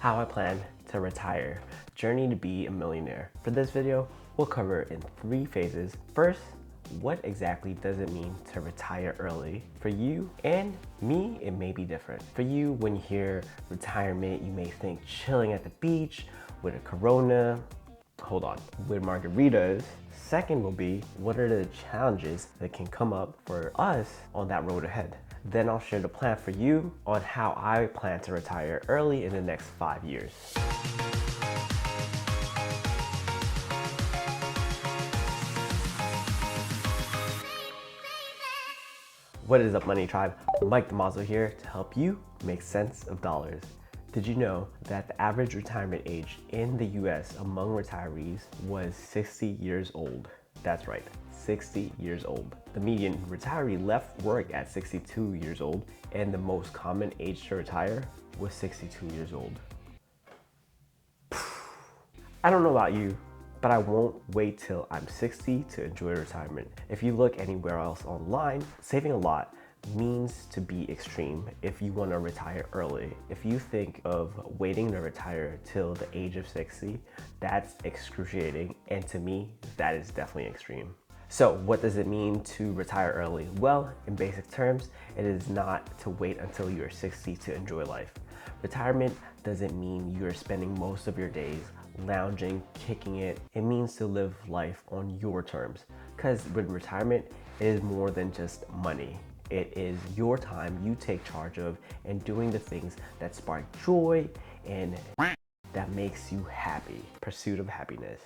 how I plan to retire, journey to be a millionaire. For this video, we'll cover in 3 phases. First, what exactly does it mean to retire early? For you and me, it may be different. For you, when you hear retirement, you may think chilling at the beach with a Corona, with margaritas. Second will be, what are the challenges that can come up for us on that road ahead? Then I'll share the plan for you on how I plan to retire early in the next 5 years. What is up, Money Tribe? Mike Damazo here to help you make sense of dollars. Did you know that the average retirement age in the US among retirees was 60 years old? That's right, 60 years old. The median retiree left work at 62 years old, and the most common age to retire was 62 years old. I don't know about you, but I won't wait till I'm 60 to enjoy retirement. If you look anywhere else online, saving a lot means to be extreme if you want to retire early. If you think of waiting to retire till the age of 60, that's excruciating, and to me, that is definitely extreme. So what does it mean to retire early? Well, in basic terms, it is not to wait until you're 60 to enjoy life. Retirement doesn't mean you're spending most of your days lounging, kicking it. It means to live life on your terms. Because with retirement, it is more than just money. It is your time you take charge of and doing the things that spark joy and that makes you happy. Pursuit of happiness.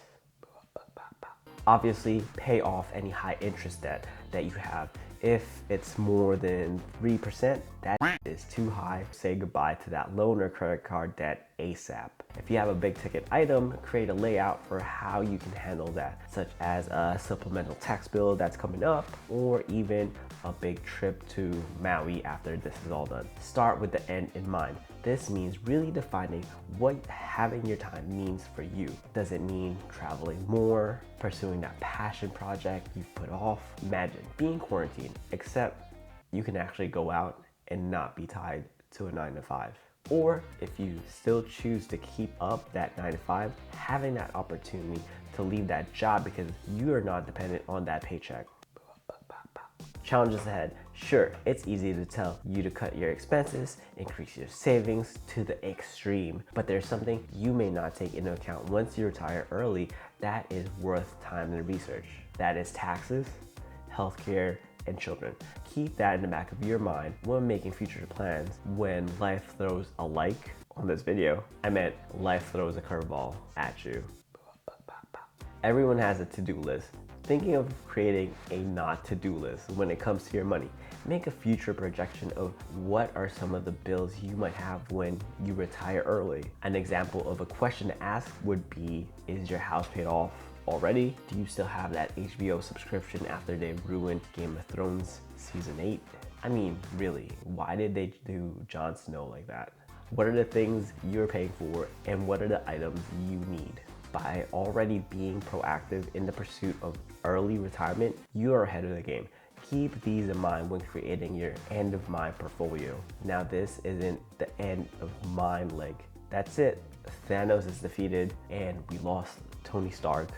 Obviously, pay off any high interest debt that you have. If it's more than 3%, that is too high. Say goodbye to that loan or credit card debt ASAP. If you have a big ticket item, create a layout for how you can handle that, such as a supplemental tax bill that's coming up, or even a big trip to Maui after this is all done. Start with the end in mind. This means really defining what having your time means for you. Does it mean traveling more, pursuing that passion project you've put off? Imagine being quarantined, except you can actually go out and not be tied to a 9 to 5. Or if you still choose to keep up that 9 to 5, having that opportunity to leave that job because you are not dependent on that paycheck. Challenges ahead. Sure, it's easy to tell you to cut your expenses, increase your savings to the extreme, but there's something you may not take into account once you retire early that is worth time and research. That is taxes, healthcare, and children. Keep that in the back of your mind when making future plans. When life throws a like on this video, I meant life throws a curveball at you. Everyone has a to-do list. Thinking of creating a not to-do list when it comes to your money. Make a future projection of what are some of the bills you might have when you retire early. An example of a question to ask would be, is your house paid off already? Do you still have that HBO subscription after they ruined Game of Thrones season 8? I mean, really, why did they do Jon Snow like that? What are the things you're paying for and what are the items you need? By already being proactive in the pursuit of early retirement, you are ahead of the game. Keep these in mind when creating your end of mind portfolio. Now, this isn't the end of mind like, that's it, Thanos is defeated and we lost Tony Stark.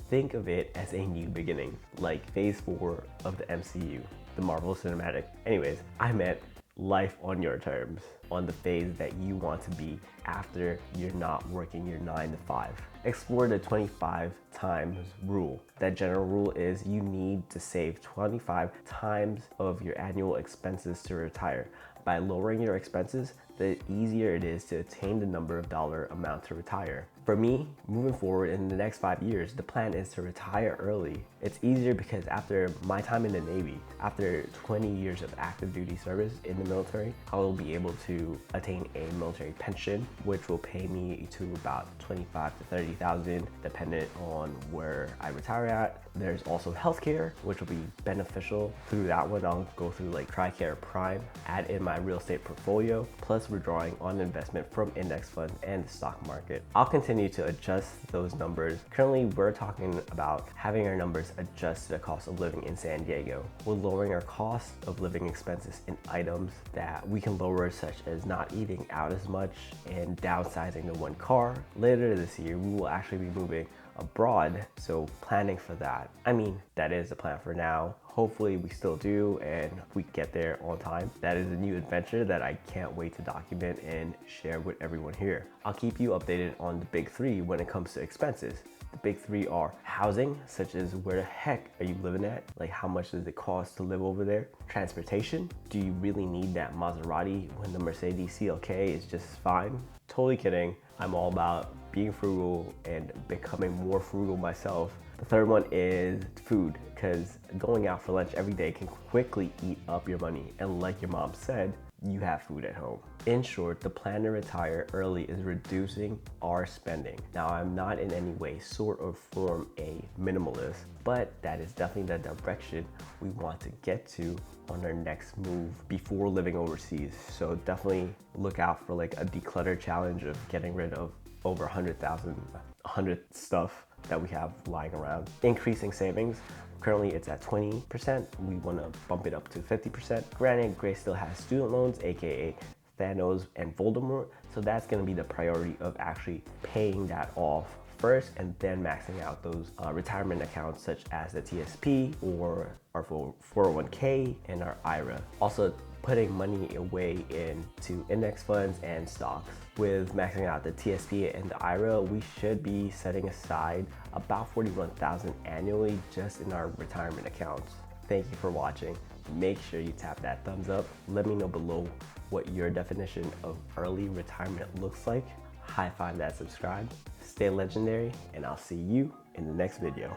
Think of it as a new beginning, like phase 4 of the MCU, the Marvel Cinematic. Anyways, I meant life on your terms, on the phase that you want to be after you're not working your 9 to 5. Explore the 25 times rule. That general rule is you need to save 25 times of your annual expenses to retire. By lowering your expenses, the easier it is to attain the number of dollar amount to retire. For me, moving forward in the next 5 years, the plan is to retire early. It's easier because after my time in the Navy, after 20 years of active duty service in the military, I will be able to attain a military pension, which will pay me to about $25,000 to $40,000 dependent on where I retire at. There's also healthcare, which will be beneficial. Through that one, I'll go through like Tricare Prime, add in my real estate portfolio, plus we're drawing on investment from index funds and the stock market. I'll continue to adjust those numbers. Currently, we're talking about having our numbers adjust to the cost of living in San Diego. We're lowering our cost of living expenses in items that we can lower, such as not eating out as much and downsizing to one car. Later this year, we will actually be moving abroad, so planning for that. I mean, that is the plan for now. Hopefully we still do, and we get there on time. That is a new adventure that I can't wait to document and share with everyone here. I'll keep you updated on the big three when it comes to expenses. The big three are housing, such as where the heck are you living at? Like, how much does it cost to live over there? Transportation, do you really need that Maserati when the Mercedes CLK is just fine? Totally kidding. I'm all about being frugal and becoming more frugal myself. The third one is food, because going out for lunch every day can quickly eat up your money. And like your mom said, you have food at home. In short, the plan to retire early is reducing our spending. Now, I'm not in any way, sort or form a minimalist, but that is definitely the direction we want to get to on our next move before living overseas. So definitely look out for like a declutter challenge of getting rid of over 100 stuff that we have lying around. Increasing savings. Currently it's at 20%. We want to bump it up to 50%. Granted, Grace still has student loans, aka Thanos and Voldemort. So that's going to be the priority of actually paying that off first and then maxing out those retirement accounts such as the TSP or our 401k and our IRA. Also putting money away into index funds and stocks. With maxing out the TSP and the IRA, we should be setting aside about $41,000 annually just in our retirement accounts. Thank you for watching. Make sure you tap that thumbs up. Let me know below what your definition of early retirement looks like. High five that subscribe. Stay legendary, and I'll see you in the next video.